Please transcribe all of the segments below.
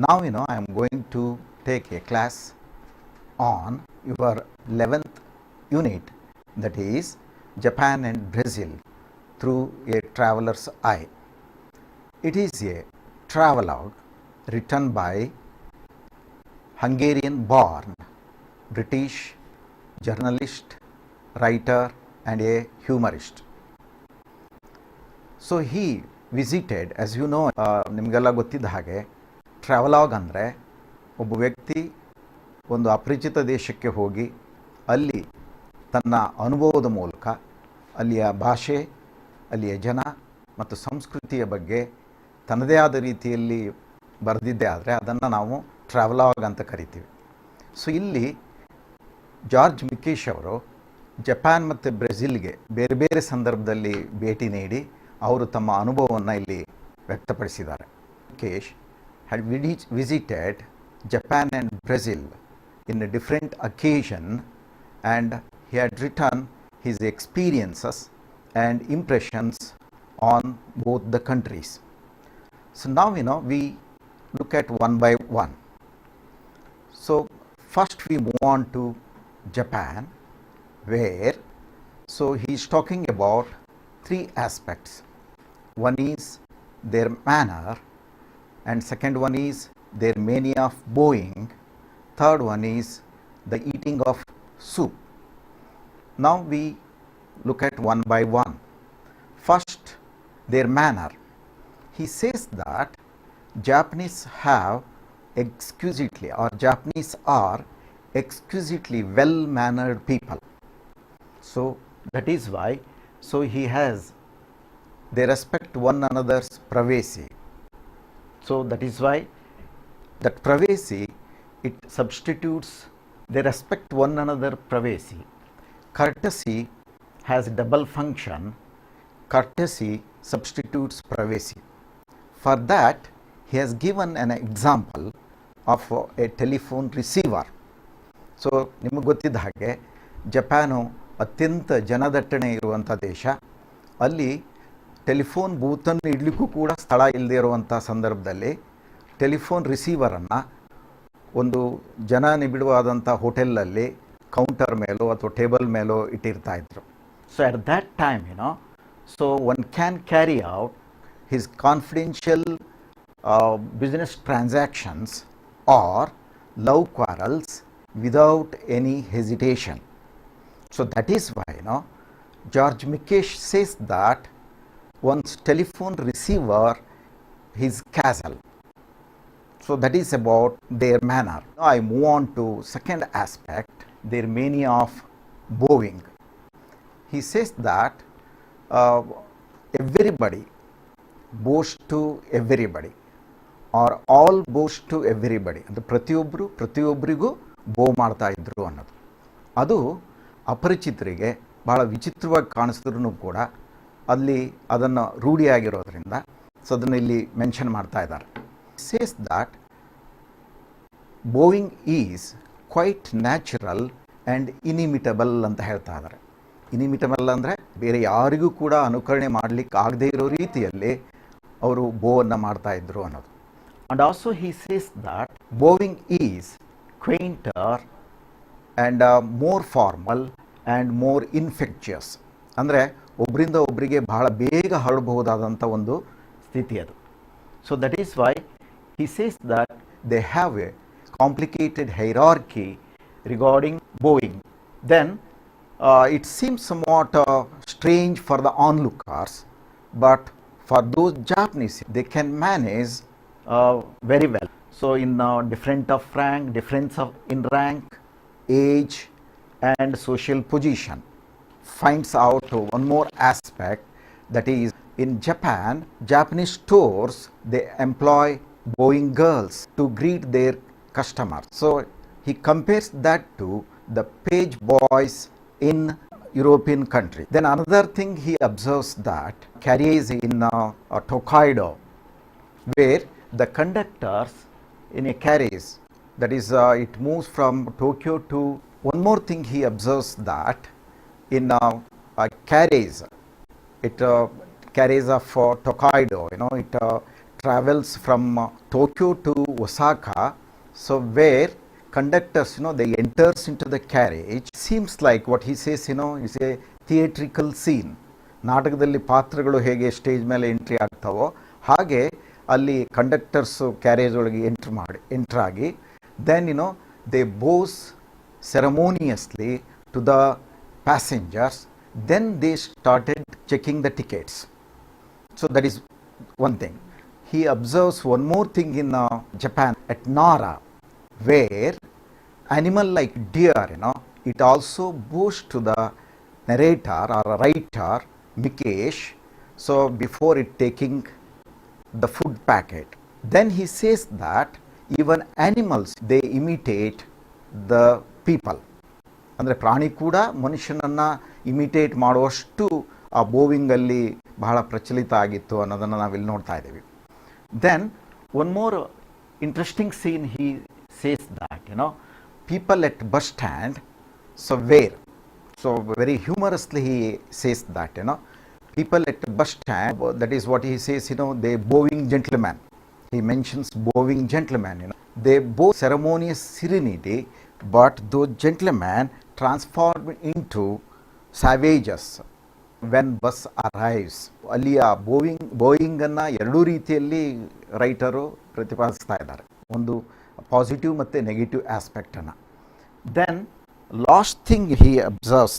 now I am going to take a class on your 11th unit, that is Japan and Brazil through a traveler's eye. It is a travelogue written by Hungarian born British journalist, writer and a humorist. So he visited, as you know, ನಿಮಗೆಲ್ಲ ಗೊತ್ತಿದ್ದ ಹಾಗೆ travelogue ಅಂದರೆ ಒಬ್ಬ ವ್ಯಕ್ತಿ ಒಂದು ಅಪರಿಚಿತ ದೇಶಕ್ಕೆ ಹೋಗಿ ಅಲ್ಲಿ ತನ್ನ ಅನುಭವದ ಮೂಲಕ ಅಲ್ಲಿಯ ಭಾಷೆ, ಅಲ್ಲಿಯ ಜನ ಮತ್ತು ಸಂಸ್ಕೃತಿಯ ಬಗ್ಗೆ ತನ್ನದೇ ಆದ ರೀತಿಯಲ್ಲಿ ಬರೆದಿದ್ದೇ ಆದರೆ ಅದನ್ನು ನಾವು ಟ್ರಾವೆಲಾಗ್ ಅಂತ ಕರಿತೀವಿ. ಸೊ ಇಲ್ಲಿ ಜಾರ್ಜ್ ಮಿಕೇಶ್ ಅವರು ಜಪಾನ್ ಮತ್ತು ಬ್ರೆಜಿಲ್ಗೆ ಬೇರೆ ಬೇರೆ ಸಂದರ್ಭದಲ್ಲಿ ಭೇಟಿ ನೀಡಿ ಅವರು ತಮ್ಮ ಅನುಭವವನ್ನು ಇಲ್ಲಿ ವ್ಯಕ್ತಪಡಿಸಿದ್ದಾರೆ. ಮಿಕೇಶ್ had visited Japan and Brazil in a different occasion, and he had written his experiences and impressions on both the countries. So now we look at one by one. So first we move on to Japan, where he is talking about three aspects. One is their manner, and second one is their mania of bowing, third one is the eating of soup. Now we look at one by one. First, their manner. He says that Japanese are exquisitely well-mannered people. So that is why they respect one another's privacy. So that is why that privacy, it substitutes, they respect one another privacy. Courtesy has double function. Courtesy substitutes privacy. For that, he has given an example of a telephone receiver. So ನಿಮಗೆ ಗೊತ್ತಿದ್ದ ಹಾಗೆ Japan ಅತ್ಯಂತ ಜನದಟ್ಟಣೆ ಇರುವಂಥ ದೇಶ. ಅಲ್ಲಿ telephone ಬೂತನ್ನು ಇಡಲಿಕ್ಕೂ ಕೂಡ ಸ್ಥಳ ಇಲ್ಲದೆ ಇರುವಂಥ ಸಂದರ್ಭದಲ್ಲಿ ಟೆಲಿಫೋನ್ ರಿಸೀವರನ್ನು ಒಂದು ಜನ ನಿಬಿಡವಾದಂಥ ಹೋಟೆಲಲ್ಲಿ ಕೌಂಟರ್ ಮೇಲೋ ಅಥವಾ ಟೇಬಲ್ ಮೇಲೋ ಇಟ್ಟಿರ್ತಾ ಇದ್ರು. So at that time so one can carry out his confidential business transactions or love quarrels without any hesitation. So that is why George Mikes says that one's telephone receiver his castle. So that is about their manner. Now I move on to second aspect, their mania of bowing. He says that everybody bows to everybody, or all bows to everybody. ಅಂದರೆ ಪ್ರತಿಯೊಬ್ಬರಿಗೂ ಬೋ ಮಾಡ್ತಾ ಇದ್ರು ಅನ್ನೋದು. ಅದು ಅಪರಿಚಿತರಿಗೆ ಬಹಳ ವಿಚಿತ್ರವಾಗಿ ಕಾಣಿಸಿದ್ರೂ ಕೂಡ ಅಲ್ಲಿ ಅದನ್ನು ರೂಢಿಯಾಗಿರೋದ್ರಿಂದ ಸೊ ಅದನ್ನು ಇಲ್ಲಿ ಮೆನ್ಷನ್ ಮಾಡ್ತಾ ಇದ್ದಾರೆ. Says that bowing is quite natural and inimitable ಅಂತ ಹೇಳ್ತಾ ಇದ್ದಾರೆ. ಇನಿಮಿಟಬಲ್ ಅಂದರೆ ಬೇರೆ ಯಾರಿಗೂ ಕೂಡ ಅನುಕರಣೆ ಮಾಡಲಿಕ್ಕೆ ಆಗದೇ ಇರೋ ರೀತಿಯಲ್ಲಿ ಅವರು ಬೋವನ್ನು ಮಾಡ್ತಾ ಇದ್ರು ಅನ್ನೋದು. And also he says that bowing is quainter and more formal and more infectious. ಅಂದರೆ ಒಬ್ಬರಿಂದ ಒಬ್ಬರಿಗೆ ಬಹಳ ಬೇಗ ಹರಡಬಹುದಾದಂಥ ಒಂದು ಸ್ಥಿತಿ ಅದು. So that is why he says that they have a complicated hierarchy regarding bowing. Then it seems somewhat strange for the onlookers, but for those Japanese they can manage very well. So in difference in rank, age and social position, finds out one more aspect, that is in Japan, Japanese stores they employ bowing girls to greet their customers. So he compares that to the page boys in European country. Then another thing he observes that carries in Tokaido, where the conductors in a carriage, that is it moves from Tokyo to, one more thing he observes that in carriage, it carriage of Tokaido, it travels from Tokyo to Osaka, so where conductors, they enters into the carriage, seems like what he says, is a theatrical scene. ನಾಟಕದಲ್ಲಿ ಪಾತ್ರಗಳು ಹೇಗೆ stage ಮೇಲೆ entry ಆಗ್ತಾವೋ ಹಾಗೆ ಅಲ್ಲಿ conductors carriage ಒಳಗೆ entry ಆಗಿ then they bow ceremoniously to the passengers, then they started checking the tickets. So that is one thing. He observes one more thing in Japan at Nara, where animal like deer, it also bows to the narrator or writer Mikesh. So before it taking the food packet, then he says that even animals, they imitate the people. ಅಂದರೆ ಪ್ರಾಣಿ ಕೂಡ ಮನುಷ್ಯನನ್ನು imitate ಮಾಡುವಷ್ಟು ಆ ಬೋವಿಂಗಲ್ಲಿ ಬಹಳ ಪ್ರಚಲಿತ ಆಗಿತ್ತು ಅನ್ನೋದನ್ನು ನಾವಿಲ್ಲಿ ನೋಡ್ತಾ ಇದ್ದೀವಿ. Then one more interesting scene he says that people at bus stand, so where, so very humorously he says that people at bus stand, that is what he says, they bowing gentlemen. He mentions bowing gentlemen, they bow ceremonious serenity, but those gentlemen transform into savages when bus arrives. ಅಲ್ಲಿ ಆ ಬೋಯಿಂಗನ್ನು ಎರಡೂ ರೀತಿಯಲ್ಲಿ writer ಪ್ರತಿಪಾದಿಸ್ತಾ ಇದ್ದಾರೆ, ಒಂದು positive ಮತ್ತು negative ಆಸ್ಪೆಕ್ಟನ್ನು. Then last thing he observes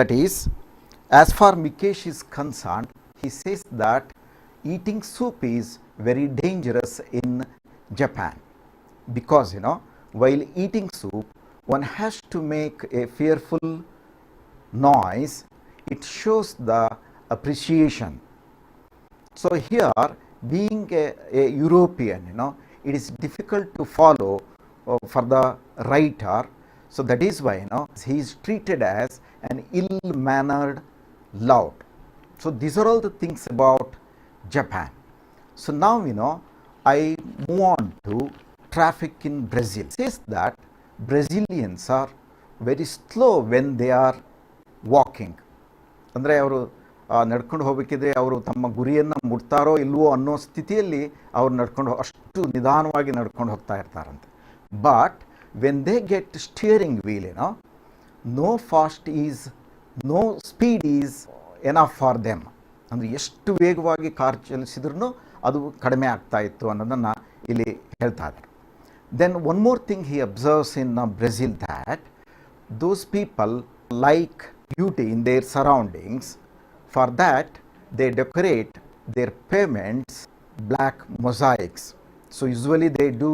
that is, as far Mikesh is concerned, he says that eating soup is very dangerous in Japan because while eating soup one has to make a fearful noise. It shows the appreciation. So here, being a European, it is difficult to follow for the writer. So that is why he is treated as an ill-mannered loud. So these are all the things about Japan. So now I move on to traffic in Brazil. It says that Brazilians are very slow when they are walking. ಅಂದರೆ ಅವರು ನಡ್ಕೊಂಡು ಹೋಗಬೇಕಿದ್ರೆ ಅವರು ತಮ್ಮ ಗುರಿಯನ್ನು ಮುಟ್ತಾರೋ ಇಲ್ವೋ ಅನ್ನೋ ಸ್ಥಿತಿಯಲ್ಲಿ ಅವ್ರು ಅಷ್ಟು ನಿಧಾನವಾಗಿ ನಡ್ಕೊಂಡು ಹೋಗ್ತಾ ಇರ್ತಾರಂತೆ. But when they get steering wheel, no speed is enough for them. ಅಂದರೆ ಎಷ್ಟು ವೇಗವಾಗಿ ಕಾರ್ ಚಲಿಸಿದ್ರೂ ಅದು ಕಡಿಮೆ ಆಗ್ತಾ ಇತ್ತು ಅನ್ನೋದನ್ನು ಇಲ್ಲಿ ಹೇಳ್ತಾ ಇದ್ದಾರೆ. Then one more thing he observes in Brazil that those people like beauty in their surroundings. For that they decorate their pavements black mosaics. So usually they do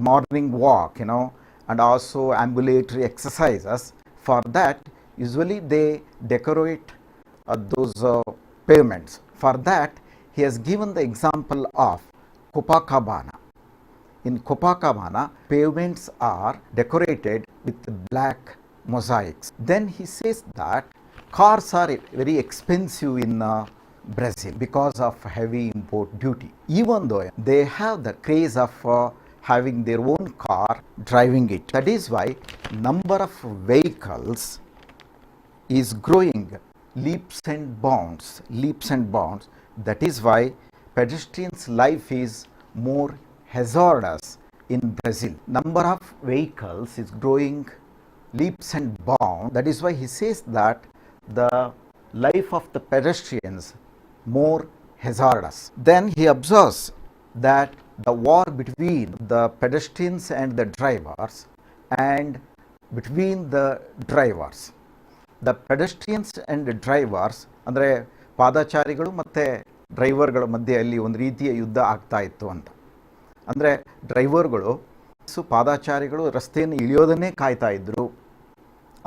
morning walk, and also ambulatory exercises. For that usually they decorate those pavements. For that he has given the example of Copacabana. In Copacabana, pavements are decorated with black mosaics. Then he says that cars are very expensive in Brazil because of heavy import duty. Even though they have the craze of having their own car, driving it. That is why number of vehicles is growing leaps and bounds. That is why pedestrians' life is more hazardous in Brazil. Number of vehicles is growing leaps and bounds. That is why he says that the life of the pedestrians more hazardous. Then he observes that the war between the pedestrians and the drivers and between the drivers. The pedestrians and the drivers, ಅಂದರೆ ಪಾದಚಾರಿಗಳು ಮತ್ತು ಡ್ರೈವರ್ಗಳ ಮಧ್ಯೆಯಲ್ಲಿ ಒಂದು ರೀತಿಯ ಯುದ್ಧ ಆಗ್ತಾ ಇತ್ತು ಅಂತ. ಅಂದರೆ ಡ್ರೈವರ್ಗಳು ಪಾದಚಾರಿಗಳು ರಸ್ತೆಯನ್ನು ಇಳಿಯೋದನ್ನೇ ಕಾಯ್ತಾ ಇದ್ದರು,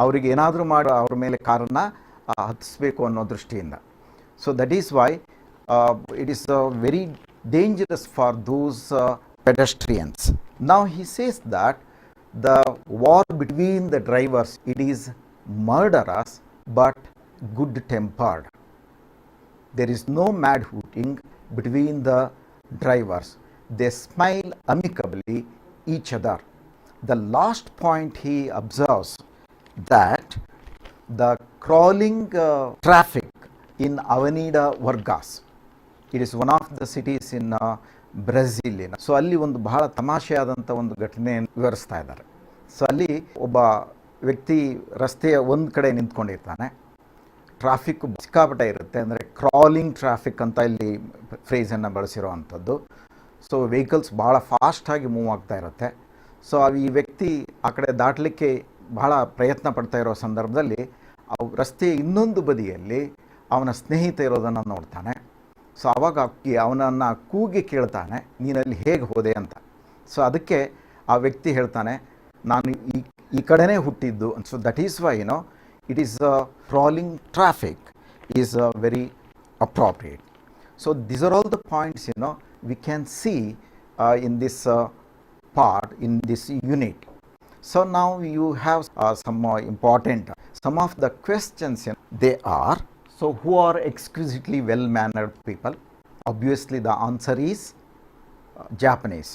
ಅವರಿಗೆ ಏನಾದರೂ ಮಾಡಿ ಅವ್ರ ಮೇಲೆ ಕಾರನ್ನು ಹತ್ತಿಸ್ಬೇಕು ಅನ್ನೋ ದೃಷ್ಟಿಯಿಂದ. So that is why it is very dangerous for those pedestrians. Now he says that the war between the drivers, it is murderous but good tempered. There is no mad hooting between the drivers. They smile amicably each other. The last point he observes that the crawling traffic in Avenida Vargas, it is one of the cities in ಬ್ರೆಜಿಲಿನ. So ಅಲ್ಲಿ ಒಂದು ಬಹಳ ತಮಾಷೆಯಾದಂಥ ಒಂದು ಘಟನೆಯನ್ನು ವಿವರಿಸ್ತಾ ಇದ್ದಾರೆ. So ಅಲ್ಲಿ ಒಬ್ಬ ವ್ಯಕ್ತಿ ರಸ್ತೆಯ ಒಂದು ಕಡೆ ನಿಂತ್ಕೊಂಡಿರ್ತಾನೆ. ಟ್ರಾಫಿಕ್ ಸಿಕ್ಕಾಪಟ್ಟೆ ಇರುತ್ತೆ, ಅಂದರೆ ಕ್ರಾಲಿಂಗ್ ಟ್ರಾಫಿಕ್ ಅಂತ ಇಲ್ಲಿ ಫ್ರೇಸನ್ನು ಬಳಸಿರೋ ಅಂಥದ್ದು. ಸೊ ವೆಹಿಕಲ್ಸ್ ಭಾಳ ಫಾಸ್ಟಾಗಿ ಮೂವ್ ಆಗ್ತಾ ಇರುತ್ತೆ. ಸೊ ಈ ವ್ಯಕ್ತಿ ಆ ಕಡೆ ದಾಟಲಿಕ್ಕೆ ಬಹಳ ಪ್ರಯತ್ನ ಪಡ್ತಾ ಇರೋ ಸಂದರ್ಭದಲ್ಲಿ ರಸ್ತೆಯ ಇನ್ನೊಂದು ಬದಿಯಲ್ಲಿ ಅವನ ಸ್ನೇಹಿತ ಇರೋದನ್ನು ನೋಡ್ತಾನೆ. ಸೊ ಆವಾಗ ಅವನನ್ನು ಕೂಗಿ ಕೇಳ್ತಾನೆ, ನೀನಲ್ಲಿ ಹೇಗೆ ಹೋದೆ ಅಂತ. ಸೊ ಅದಕ್ಕೆ ಆ ವ್ಯಕ್ತಿ ಹೇಳ್ತಾನೆ, ನಾನು ಈ ಕಡೆನೇ ಹುಟ್ಟಿದ್ದು. So that is why it is crawling traffic is very appropriate. So these are all the points we can see in this part, in this unit. So now you have some more important, some of the questions they are, so who are exquisitely well mannered people? Obviously the answer is Japanese.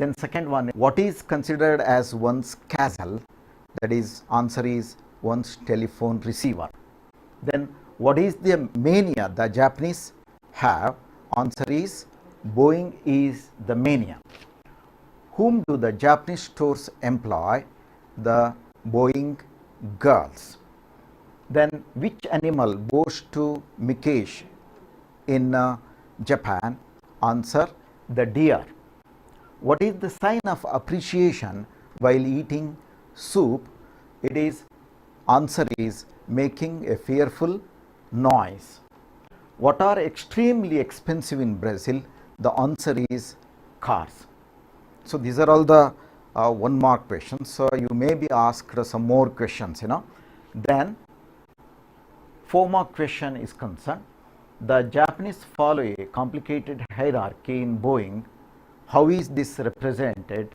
Then second one, what is considered as one's castle? That is, answer is one's telephone receiver. Then what is the mania the Japanese have? Answer is Boeing is the mania. Whom do the Japanese stores employ? The Boeing girls. Then which animal bows to Mikesh in Japan? Answer, the deer. What is the sign of appreciation while eating soup? It is, answer is making a fearful noise. What are extremely expensive in Brazil? The answer is cars. So these are all the 1 mark questions. So you may be asked some more questions, Then 4 mark question is concerned. The Japanese follow a complicated hierarchy in Boeing. How is this represented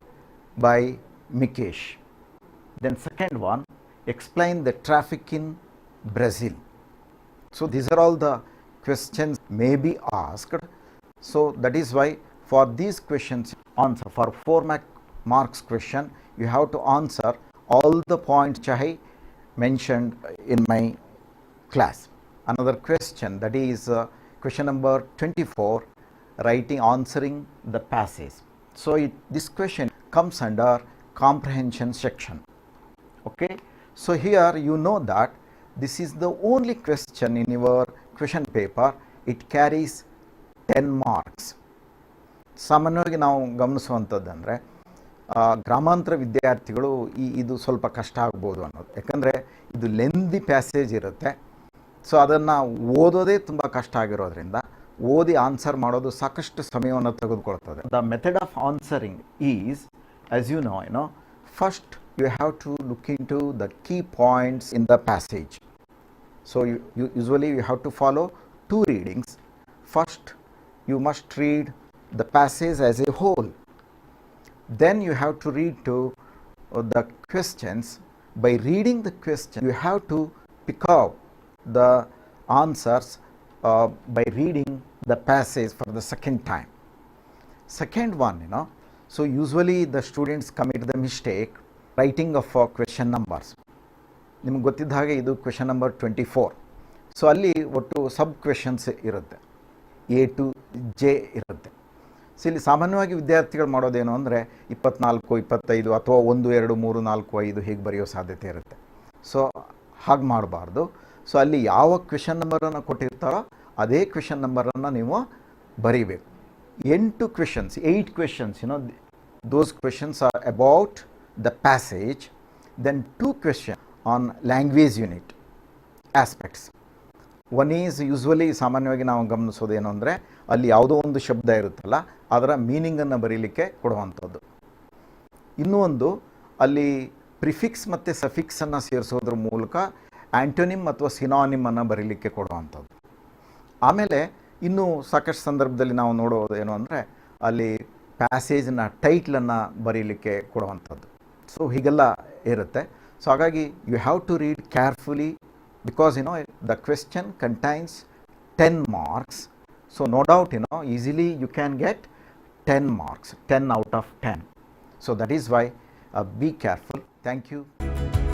by Mikesh? Then second one, explain the traffic in Brazil. So these are all the questions may be asked. So that is why for these questions answer, for 4 marks question, you have to answer all the points which I mentioned in my class. Another question, that is question number 24, writing answering the passage. So this question comes under comprehension section. Okay. So here you know that this is the only question in your question paper. It carries 10 marks. ಸಾಮಾನ್ಯವಾಗಿ ನಾವು ಗಮನಿಸುವಂಥದ್ದಂದರೆ ಗ್ರಾಮಾಂತರ ವಿದ್ಯಾರ್ಥಿಗಳು ಇದು ಸ್ವಲ್ಪ ಕಷ್ಟ ಆಗ್ಬೋದು ಅನ್ನೋದು. ಯಾಕಂದರೆ ಇದು ಲೆಂದಿ ಪ್ಯಾಸೇಜ್ ಇರುತ್ತೆ. ಸೊ ಅದನ್ನು ಓದೋದೇ ತುಂಬ ಕಷ್ಟ ಆಗಿರೋದ್ರಿಂದ ಓದಿ ಆನ್ಸರ್ ಮಾಡೋದು ಸಾಕಷ್ಟು ಸಮಯವನ್ನು ತೆಗೆದುಕೊಳ್ತದೆ. The method of answering is, as you know, first you have to look into the key points in the passage. So you usually you have to follow 2 readings. First you must read the passage as a whole. Then you have to read to the questions. By reading the question, you have to pick out the answers by reading the passage for the second time. Second one, so usually the students commit the mistake writing of question numbers. ನಿಮಗೆ ಗೊತ್ತಿದ್ದ ಹಾಗೆ ಇದು question number 24. So ಅಲ್ಲಿ ಒಟ್ಟು ಸಬ್ questions ಇರುತ್ತೆ, A to J ಇರುತ್ತೆ. So ಇಲ್ಲಿ ಸಾಮಾನ್ಯವಾಗಿ ವಿದ್ಯಾರ್ಥಿಗಳು ಮಾಡೋದೇನು ಅಂದರೆ 24, 25 ಅಥವಾ 1, 2, 3, 4, 5 ಹೀಗೆ ಬರೆಯೋ ಸಾಧ್ಯತೆ ಇರುತ್ತೆ. ಸೊ ಹಾಗೆ ಮಾಡಬಾರ್ದು. ಸೊ ಅಲ್ಲಿ ಯಾವ ಕ್ವೆಶನ್ ನಂಬರನ್ನು ಕೊಟ್ಟಿರ್ತಾರೋ ಅದೇ ಕ್ವೆಶನ್ ನಂಬರನ್ನು ನೀವು ಬರೀಬೇಕು. 8 questions, 8 questions, those questions are about the passage. Then 2 questions on language unit aspects. One is usually ಸಾಮಾನ್ಯವಾಗಿ ನಾವು ಗಮನಿಸೋದೇನು ಅಂದರೆ ಅಲ್ಲಿ ಯಾವುದೋ ಒಂದು ಶಬ್ದ ಇರುತ್ತಲ್ಲ ಅದರ ಮೀನಿಂಗನ್ನು ಬರೀಲಿಕ್ಕೆ ಕೊಡುವಂಥದ್ದು. ಇನ್ನೂ ಒಂದು ಅಲ್ಲಿ ಪ್ರಿಫಿಕ್ಸ್ ಮತ್ತು ಸಫಿಕ್ಸನ್ನು ಸೇರಿಸೋದ್ರ ಮೂಲಕ ಆ್ಯಂಟೋನಿಮ್ ಅಥವಾ ಸಿನಾನಿಮನ್ನು ಬರೀಲಿಕ್ಕೆ ಕೊಡುವಂಥದ್ದು. ಆಮೇಲೆ ಇನ್ನೂ ಸಾಕಷ್ಟು ಸಂದರ್ಭದಲ್ಲಿ ನಾವು ನೋಡೋದೇನು ಅಂದರೆ ಅಲ್ಲಿ ಪ್ಯಾಸೇಜ್ನ ಟೈಟ್ಲನ್ನು ಬರೀಲಿಕ್ಕೆ ಕೊಡುವಂಥದ್ದು. ಸೊ ಹೀಗೆಲ್ಲ ಇರುತ್ತೆ. ಸೊ ಹಾಗಾಗಿ you have to read carefully because the question contains 10 marks. So no doubt easily you can get 10 marks, 10 out of 10. So that is why be careful. Thank you.